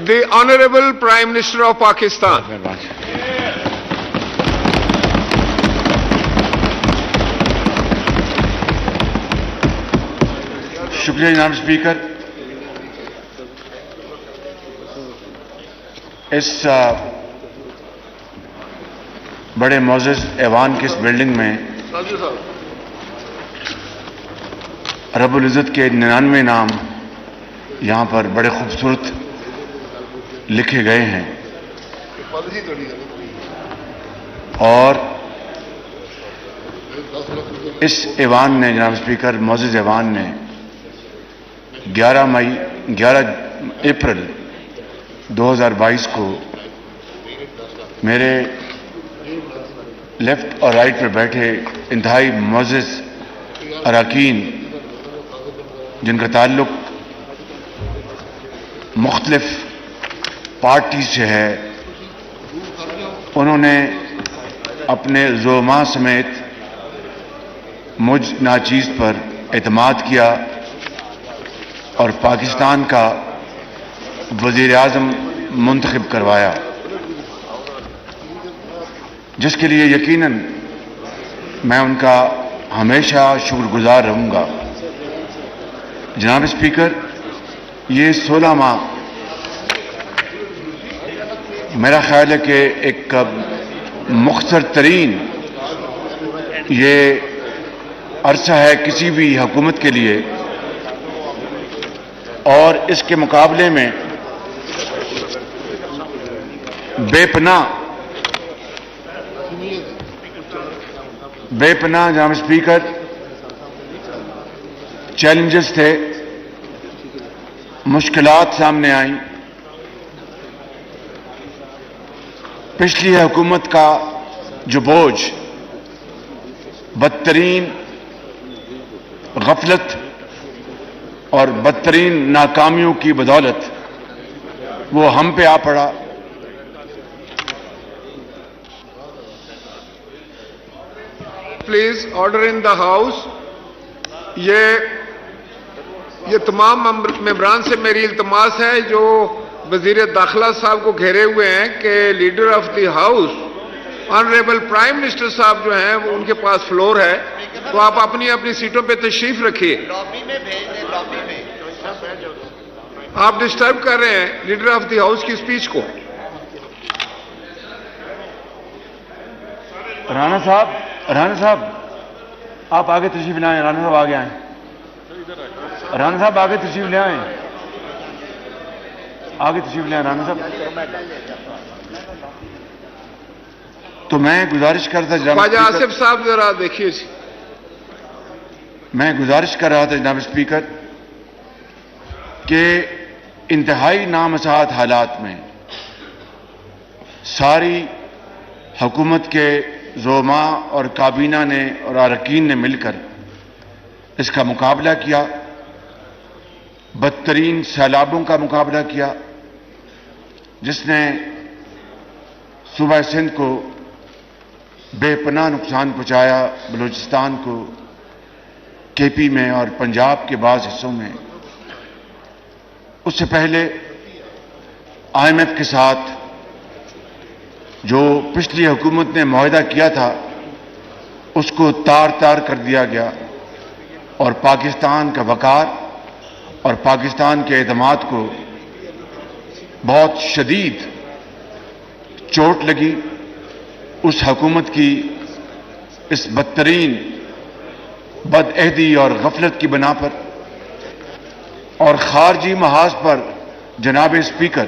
The Honorable Prime Minister of Pakistan. شکریہ جناب speaker. اس بڑے معزز ایوان کی اس بلڈنگ میں رب العزت کے 99 نام یہاں پر بڑے خوبصورت لکھے گئے ہیں اور اس ایوان نے جناب اسپیکر معزز ایوان نے 11 اپریل 2022 کو میرے لیفٹ اور رائٹ پر بیٹھے انتہائی معزز اراکین جن کا تعلق مختلف پارٹی سے ہے، انہوں نے اپنے زعماء سمیت مجھ ناچیز پر اعتماد کیا اور پاکستان کا وزیر اعظم منتخب کروایا، جس کے لیے یقیناً میں ان کا ہمیشہ شکر گزار رہوں گا. جناب اسپیکر، یہ 16 ماہ میرا خیال ہے کہ ایک مختصر ترین یہ عرصہ ہے کسی بھی حکومت کے لیے، اور اس کے مقابلے میں بے پناہ جناب اسپیکر چیلنجز تھے، مشکلات سامنے آئیں. پچھلی حکومت کا جو بوجھ بدترین غفلت اور بدترین ناکامیوں کی بدولت وہ ہم پہ آ پڑا. Please order in the house. یہ تمام ممبران سے میری التماس ہے جو وزیر داخلہ صاحب کو گھیرے ہوئے ہیں کہ leader of the house honourable prime minister صاحب جو ہیں وہ ان کے پاس فلور ہے، تو آپ اپنی اپنی سیٹوں پہ تشریف رکھیے. آپ ڈسٹرب کر رہے ہیں لیڈر آف دی ہاؤس کی سپیچ کو. رانا صاحب آپ آگے تشریف لے آئیں. رانا صاحب آگے آئیں. رانا صاحب آگے تشریف لے آئیں. آگے تشریف لے آئیں رانا صاحب. تو میں گزارش کرتا خواجہ آصف صاحب ذرا دیکھیے. میں گزارش کر رہا تھا جناب اسپیکر کہ انتہائی نامساعد حالات میں ساری حکومت کے زعماء اور کابینہ نے اور اراکین نے مل کر اس کا مقابلہ کیا، بدترین سیلابوں کا مقابلہ کیا جس نے صوبہ سندھ کو بے پناہ نقصان پہنچایا، بلوچستان کو، کے پی میں اور پنجاب کے بعض حصوں میں. اس سے پہلے آئی ایم ایف کے ساتھ جو پچھلی حکومت نے معاہدہ کیا تھا اس کو تار تار کر دیا گیا اور پاکستان کا وقار اور پاکستان کے اعتماد کو بہت شدید چوٹ لگی. اس حکومت کی اس بدترین بدعہدی اور غفلت کی بنا پر اور خارجی محاذ پر جناب اسپیکر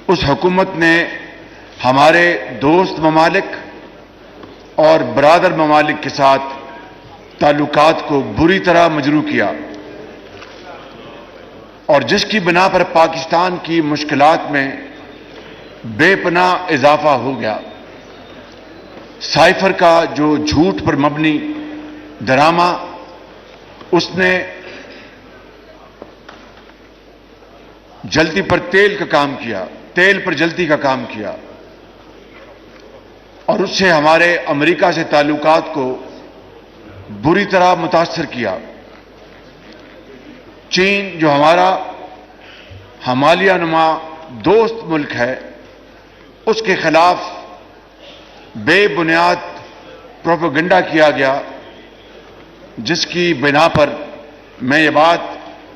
اس حکومت نے ہمارے دوست ممالک اور برادر ممالک کے ساتھ تعلقات کو بری طرح مجروح کیا، اور جس کی بنا پر پاکستان کی مشکلات میں بے پناہ اضافہ ہو گیا. سائفر کا جو جھوٹ پر مبنی ڈرامہ اس نے جلدی پر تیل کا کام کیا، تیل پر جلدی کا کام کیا، اور اس سے ہمارے امریکہ سے تعلقات کو بری طرح متاثر کیا. چین جو ہمارا ہمالیہ نما دوست ملک ہے، اس کے خلاف بے بنیاد پروپیگنڈا کیا گیا، جس کی بنا پر میں یہ بات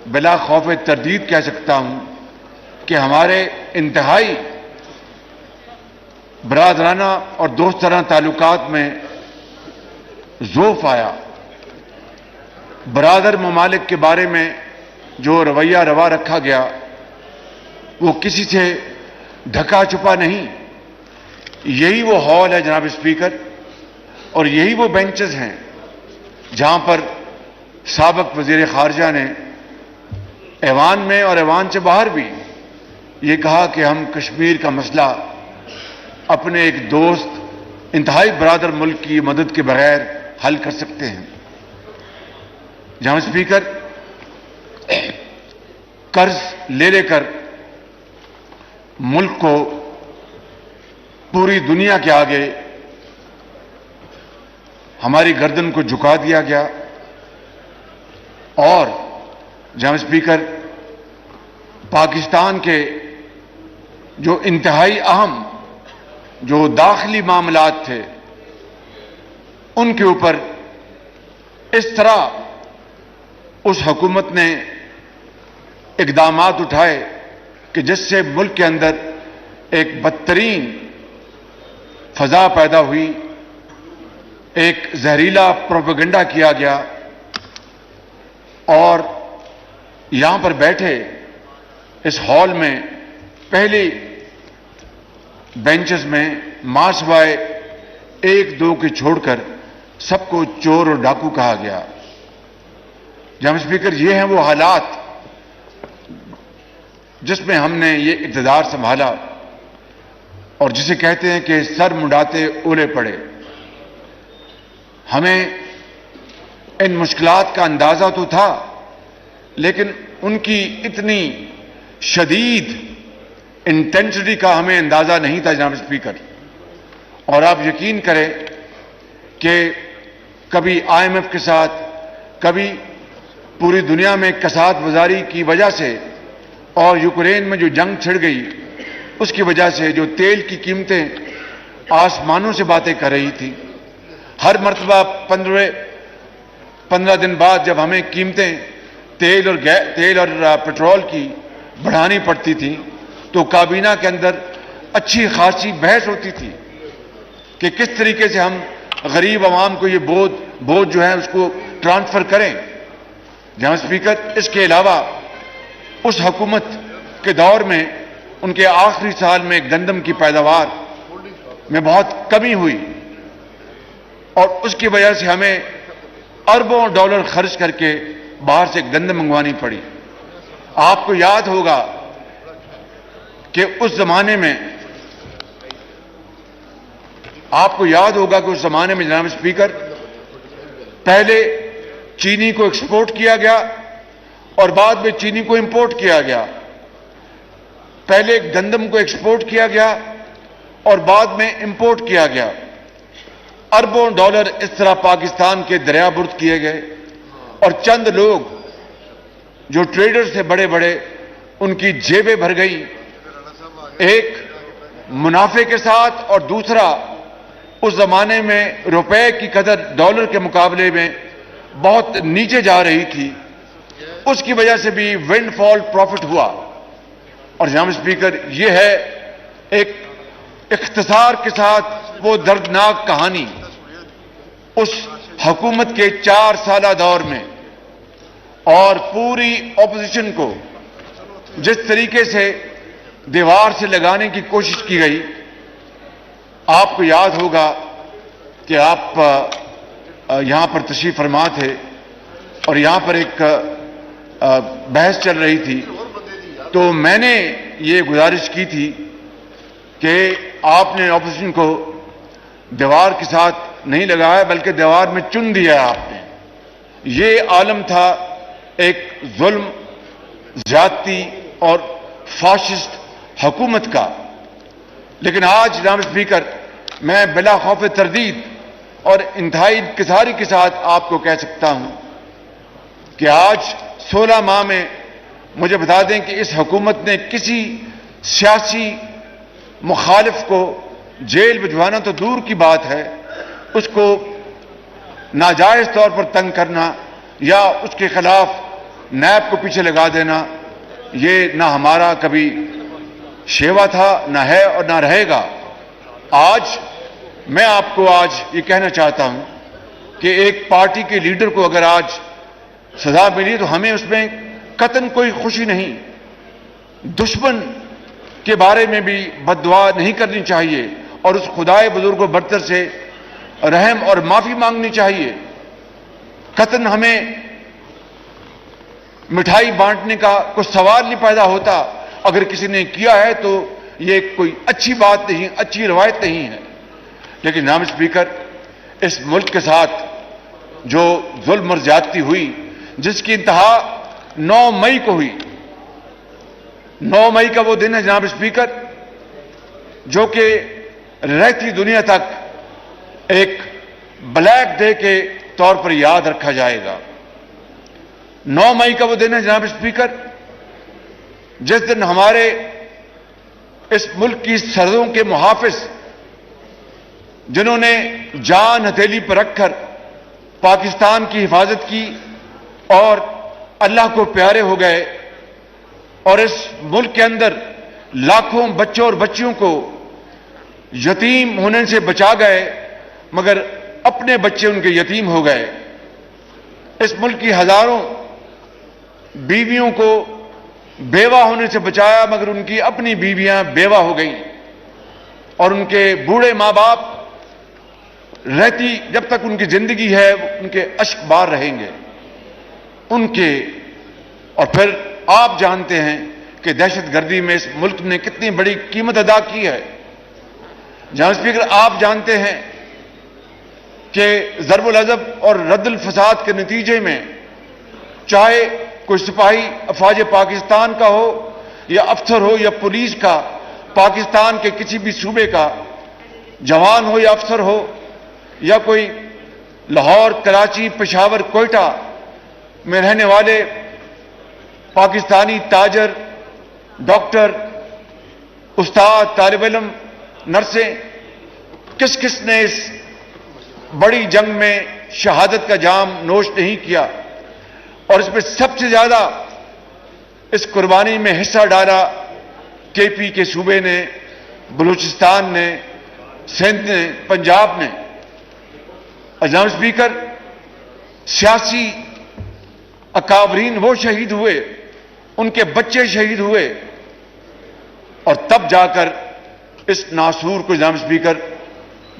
بلا خوف تردید کہہ سکتا ہوں کہ ہمارے انتہائی برادرانہ اور دوستانہ تعلقات میں ضعف آیا۔ برادر ممالک کے بارے میں جو رویہ روا رکھا گیا وہ کسی سے ڈھکا چھپا نہیں۔ یہی وہ ہال ہے جناب اسپیکر، اور یہی وہ بینچز ہیں جہاں پر سابق وزیر خارجہ نے ایوان میں اور ایوان سے باہر بھی یہ کہا کہ ہم کشمیر کا مسئلہ اپنے ایک دوست انتہائی برادر ملک کی مدد کے بغیر حل کر سکتے ہیں۔ جناب اسپیکر، قرض لے لے کر ملک کو پوری دنیا کے آگے ہماری گردن کو جھکا دیا گیا، اور جناب اسپیکر، پاکستان کے جو انتہائی اہم جو داخلی معاملات تھے ان کے اوپر اس طرح اس حکومت نے اقدامات اٹھائے کہ جس سے ملک کے اندر ایک بدترین فضا پیدا ہوئی، ایک زہریلا پروپیگنڈا کیا گیا، اور یہاں پر بیٹھے اس ہال میں پہلی بینچز میں ماں سوائے ایک دو کے چھوڑ کر سب کو چور اور ڈاکو کہا گیا۔ جناب اسپیکر، یہ ہیں وہ حالات جس میں ہم نے یہ اقتدار سنبھالا، اور جسے کہتے ہیں کہ سر منڈاتے اولے پڑے۔ ہمیں ان مشکلات کا اندازہ تو تھا، لیکن ان کی اتنی شدید انٹینسٹی کا ہمیں اندازہ نہیں تھا جناب اسپیکر۔ اور آپ یقین کریں کہ کبھی آئی ایم ایف کے ساتھ، کبھی پوری دنیا میں کساد بازاری کی وجہ سے، اور یوکرین میں جو جنگ چھڑ گئی اس کی وجہ سے جو تیل کی قیمتیں آسمانوں سے باتیں کر رہی تھی، ہر مرتبہ 15 دن بعد جب ہمیں قیمتیں تیل اور پٹرول کی بڑھانی پڑتی تھی تو کابینہ کے اندر اچھی خاصی بحث ہوتی تھی کہ کس طریقے سے ہم غریب عوام کو یہ بوجھ جو ہے اس کو ٹرانسفر کریں۔ جناب اسپیکر، اس کے علاوہ اس حکومت کے دور میں ان کے آخری سال میں گندم کی پیداوار میں بہت کمی ہوئی، اور اس کی وجہ سے ہمیں اربوں ڈالر خرچ کر کے باہر سے گندم منگوانی پڑی۔ آپ کو یاد ہوگا کہ اس زمانے میں جناب اسپیکر، پہلے چینی کو ایکسپورٹ کیا گیا اور بعد میں چینی کو امپورٹ کیا گیا، پہلے گندم کو ایکسپورٹ کیا گیا اور بعد میں امپورٹ کیا گیا۔ اربوں ڈالر اس طرح پاکستان کے دریا برد کیے گئے، اور چند لوگ جو ٹریڈر سے بڑے بڑے ان کی جیبیں بھر گئی، ایک منافع کے ساتھ، اور دوسرا اس زمانے میں روپے کی قدر ڈالر کے مقابلے میں بہت نیچے جا رہی تھی، اس کی وجہ سے بھی ونڈ فال پروفٹ ہوا۔ اور جناب اسپیکر، یہ ہے ایک اختصار کے ساتھ وہ دردناک کہانی اس حکومت کے 4 سالہ دور میں، اور پوری اپوزیشن کو جس طریقے سے دیوار سے لگانے کی کوشش کی گئی۔ آپ کو یاد ہوگا کہ آپ یہاں پر تشریف فرما تھے اور یہاں پر ایک بحث چل رہی تھی، تو میں نے یہ گزارش کی تھی کہ آپ نے اپوزیشن کو دیوار کے ساتھ نہیں لگایا بلکہ دیوار میں چن دیا آپ نے۔ یہ عالم تھا ایک ظلم، زیادتی اور فاشسٹ حکومت کا۔ لیکن آج جناب اسپیکر، میں بلا خوف تردید اور انتہائی انکساری کے ساتھ آپ کو کہہ سکتا ہوں کہ آج 16 ماہ میں مجھے بتا دیں کہ اس حکومت نے کسی سیاسی مخالف کو جیل بھجوانا تو دور کی بات ہے، اس کو ناجائز طور پر تنگ کرنا یا اس کے خلاف نیب کو پیچھے لگا دینا، یہ نہ ہمارا کبھی شیوا تھا، نہ ہے اور نہ رہے گا۔ آج میں آپ کو یہ کہنا چاہتا ہوں کہ ایک پارٹی کے لیڈر کو اگر آج سزا ملی تو ہمیں اس میں قطعاً کوئی خوشی نہیں، دشمن کے بارے میں بھی بد دعا نہیں کرنی چاہیے اور اس خدائے بزرگ و برتر سے رحم اور معافی مانگنی چاہیے۔ قطعاً ہمیں مٹھائی بانٹنے کا کوئی سوال نہیں پیدا ہوتا، اگر کسی نے کیا ہے تو یہ کوئی اچھی بات نہیں، اچھی روایت نہیں ہے۔ لیکن جناب اسپیکر، اس ملک کے ساتھ جو ظلم اور زیادتی ہوئی، جس کی انتہا 9 مئی کو ہوئی، 9 مئی کا وہ دن ہے جناب اسپیکر جو کہ رہتی دنیا تک ایک بلیک ڈے کے طور پر یاد رکھا جائے گا۔ 9 مئی کا وہ دن ہے جناب اسپیکر جس دن ہمارے اس ملک کی سرحدوں کے محافظ، جنہوں نے جان ہتھیلی پر رکھ کر پاکستان کی حفاظت کی اور اللہ کو پیارے ہو گئے، اور اس ملک کے اندر لاکھوں بچوں اور بچیوں کو یتیم ہونے سے بچا گئے، مگر اپنے بچے ان کے یتیم ہو گئے۔ اس ملک کی ہزاروں بیویوں کو بیوہ ہونے سے بچایا، مگر ان کی اپنی بیویاں بیوہ ہو گئیں، اور ان کے بوڑھے ماں باپ رہتی جب تک ان کی زندگی ہے ان کے اشک بار رہیں گے ان کے۔ اور پھر آپ جانتے ہیں کہ دہشت گردی میں اس ملک نے کتنی بڑی قیمت ادا کی ہے۔ جناب اسپیکر، آپ جانتے ہیں کہ ضرب العضب اور رد الفساد کے نتیجے میں چاہے کوئی سپاہی افواج پاکستان کا ہو یا افسر ہو یا پولیس کا، پاکستان کے کسی بھی صوبے کا جوان ہو یا افسر ہو، یا کوئی لاہور، کراچی، پشاور، کوئٹہ میں رہنے والے پاکستانی تاجر، ڈاکٹر، استاد، طالب علم، نرسیں، کس کس نے اس بڑی جنگ میں شہادت کا جام نوش نہیں کیا، اور اس میں سب سے زیادہ اس قربانی میں حصہ ڈالا کے پی کے صوبے نے، بلوچستان نے، سندھ نے، پنجاب نے۔ جناب اسپیکر، سیاسی اکابرین وہ شہید ہوئے، ان کے بچے شہید ہوئے، اور تب جا کر اس ناسور کو جناب اسپیکر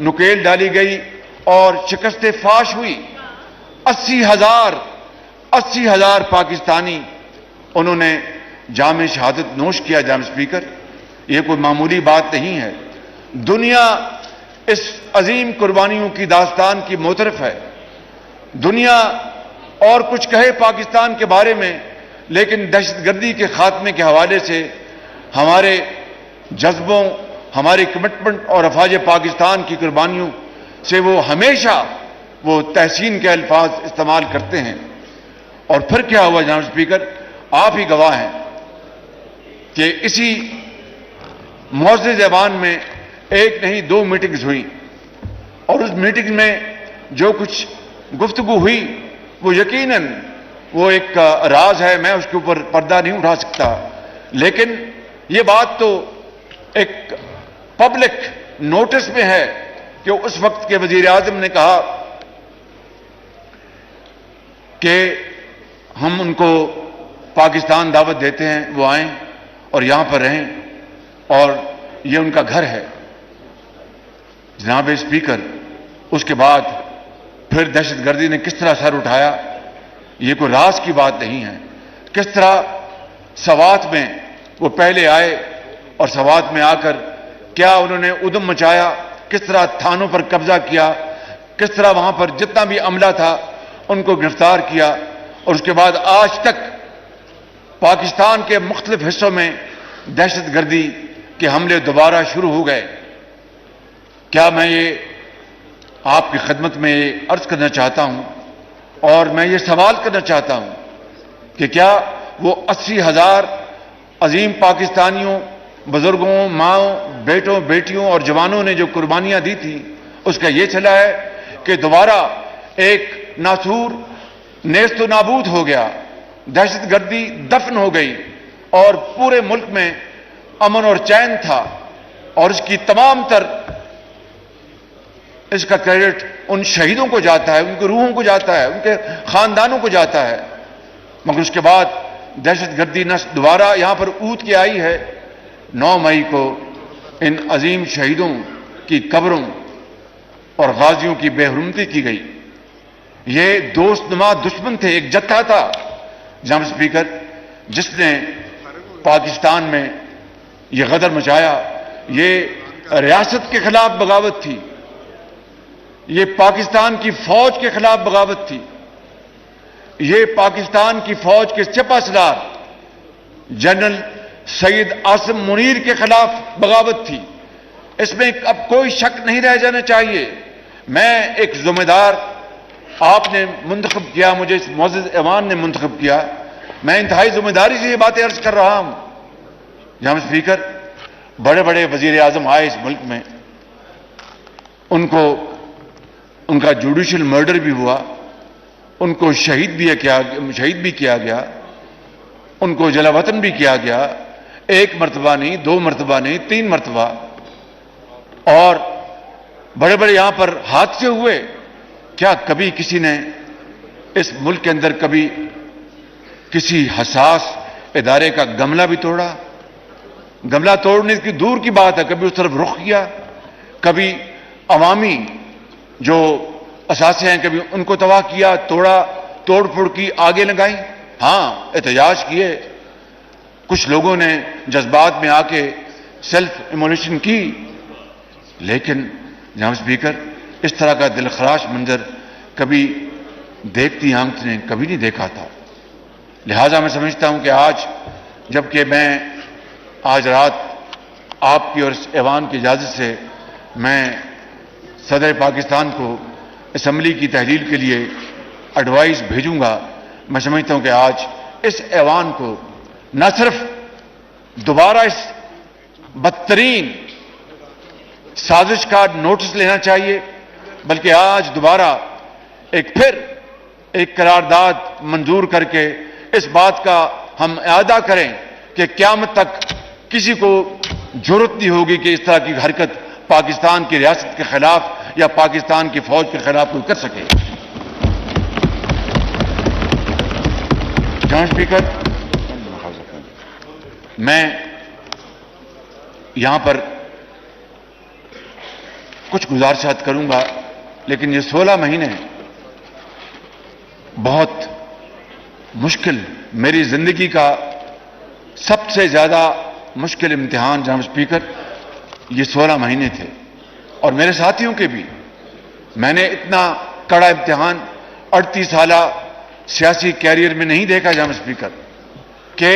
نکیل ڈالی گئی اور شکست فاش ہوئی۔ 80,000 پاکستانی انہوں نے جام شہادت نوش کیا۔ جناب اسپیکر، یہ کوئی معمولی بات نہیں ہے۔ دنیا اس عظیم قربانیوں کی داستان کی معترف ہے۔ دنیا اور کچھ کہے پاکستان کے بارے میں، لیکن دہشت گردی کے خاتمے کے حوالے سے ہمارے جذبوں، ہماری کمٹمنٹ اور افواج پاکستان کی قربانیوں سے وہ ہمیشہ وہ تحسین کے الفاظ استعمال کرتے ہیں۔ اور پھر کیا ہوا جناب اسپیکر، آپ ہی گواہ ہیں کہ اسی معزز زبان میں ایک نہیں 2 میٹنگز ہوئیں، اور اس میٹنگ میں جو کچھ گفتگو ہوئی وہ یقیناً وہ ایک راز ہے، میں اس کے اوپر پردہ نہیں اٹھا سکتا، لیکن یہ بات تو ایک پبلک نوٹس میں ہے کہ اس وقت کے وزیر اعظم نے کہا کہ ہم ان کو پاکستان دعوت دیتے ہیں، وہ آئیں اور یہاں پر رہیں، اور یہ ان کا گھر ہے۔ جناب اسپیکر، اس کے بعد پھر دہشت گردی نے کس طرح سر اٹھایا، یہ کوئی راز کی بات نہیں ہے۔ کس طرح سوات میں وہ پہلے آئے اور سوات میں آ کر کیا انہوں نے ادھم مچایا، کس طرح تھانوں پر قبضہ کیا، کس طرح وہاں پر جتنا بھی عملہ تھا ان کو گرفتار کیا، اور اس کے بعد آج تک پاکستان کے مختلف حصوں میں دہشت گردی کے حملے دوبارہ شروع ہو گئے۔ کیا میں یہ آپ کی خدمت میں عرض کرنا چاہتا ہوں، اور میں یہ سوال کرنا چاہتا ہوں کہ کیا وہ 80,000 عظیم پاکستانیوں، بزرگوں، ماؤں، بیٹوں، بیٹیوں اور جوانوں نے جو قربانیاں دی تھیں، اس کا یہ چلا ہے کہ دوبارہ ایک ناسور نیست و نابود ہو گیا، دہشت گردی دفن ہو گئی اور پورے ملک میں امن اور چین تھا، اور اس کی تمام تر اس کا کریڈٹ ان شہیدوں کو جاتا ہے، ان کی روحوں کو جاتا ہے، ان کے خاندانوں کو جاتا ہے۔ مگر اس کے بعد دہشت گردی دوبارہ یہاں پر اونت کے آئی ہے۔ 9 مئی کو ان عظیم شہیدوں کی قبروں اور غازیوں کی بے حرمتی کی گئی۔ یہ دوست نما دشمن تھے، ایک جتھا تھا جناب اسپیکر، جس نے پاکستان میں یہ غدر مچایا۔ یہ ریاست کے خلاف بغاوت تھی، یہ پاکستان کی فوج کے خلاف بغاوت تھی، یہ پاکستان کی فوج کے سپہ سالار جنرل سید عاصم منیر کے خلاف بغاوت تھی۔ اس میں اب کوئی شک نہیں رہ جانا چاہیے۔ میں ایک ذمہ دار، آپ نے منتخب کیا، مجھے اس معزز ایوان نے منتخب کیا، میں انتہائی ذمہ داری سے یہ باتیں عرض کر رہا ہوں۔ جناب اسپیکر، بڑے بڑے وزیر اعظم آئے اس ملک میں، ان کا جوڈیشل مرڈر بھی ہوا، ان کو شہید بھی کیا گیا، ان کو جلا وطن بھی کیا گیا، 1 مرتبہ نہیں، 2 مرتبہ نہیں، 3 مرتبہ، اور بڑے بڑے یہاں پر حادثے ہوئے۔ کیا کبھی کسی نے اس ملک کے اندر کبھی کسی حساس ادارے کا گملہ بھی توڑا؟ گملہ توڑنے کی دور کی بات ہے، کبھی اس طرف رخ کیا؟ کبھی عوامی جو اثاثے ہیں کبھی ان کو تباہ کیا، توڑ پھوڑ کی، آگے لگائیں؟ ہاں، احتجاج کیے، کچھ لوگوں نے جذبات میں آ کے سیلف ایمولیشن کی، لیکن جناب اسپیکر، اس طرح کا دلخراش منظر کبھی دیکھتی آنکھ نے کبھی نہیں دیکھا تھا۔ لہٰذا میں سمجھتا ہوں کہ آج، جبکہ میں آج رات آپ کی اور اس ایوان کی اجازت سے میں صدر پاکستان کو اسمبلی کی تحلیل کے لیے ایڈوائز بھیجوں گا، میں سمجھتا ہوں کہ آج اس ایوان کو نہ صرف دوبارہ اس بدترین سازش کا نوٹس لینا چاہیے، بلکہ آج دوبارہ پھر ایک قرارداد منظور کر کے اس بات کا ہم اعادہ کریں کہ قیامت تک کسی کو جرأت نہیں ہوگی کہ اس طرح کی حرکت پاکستان کی ریاست کے خلاف یا پاکستان کی فوج کے خلاف کوئی کر سکے۔ جناب اسپیکر، میں یہاں پر کچھ گزارشات کروں گا، لیکن یہ 16 مہینے بہت مشکل، میری زندگی کا سب سے زیادہ مشکل امتحان جناب اسپیکر یہ 16 مہینے تھے، اور میرے ساتھیوں کے بھی۔ میں نے اتنا کڑا امتحان 38 سالہ سیاسی کیریئر میں نہیں دیکھا جناب اسپیکر، کہ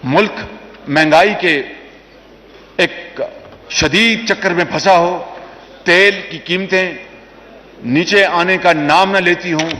ملک مہنگائی کے ایک شدید چکر میں پھنسا ہو، تیل کی قیمتیں نیچے آنے کا نام نہ لیتی ہوں،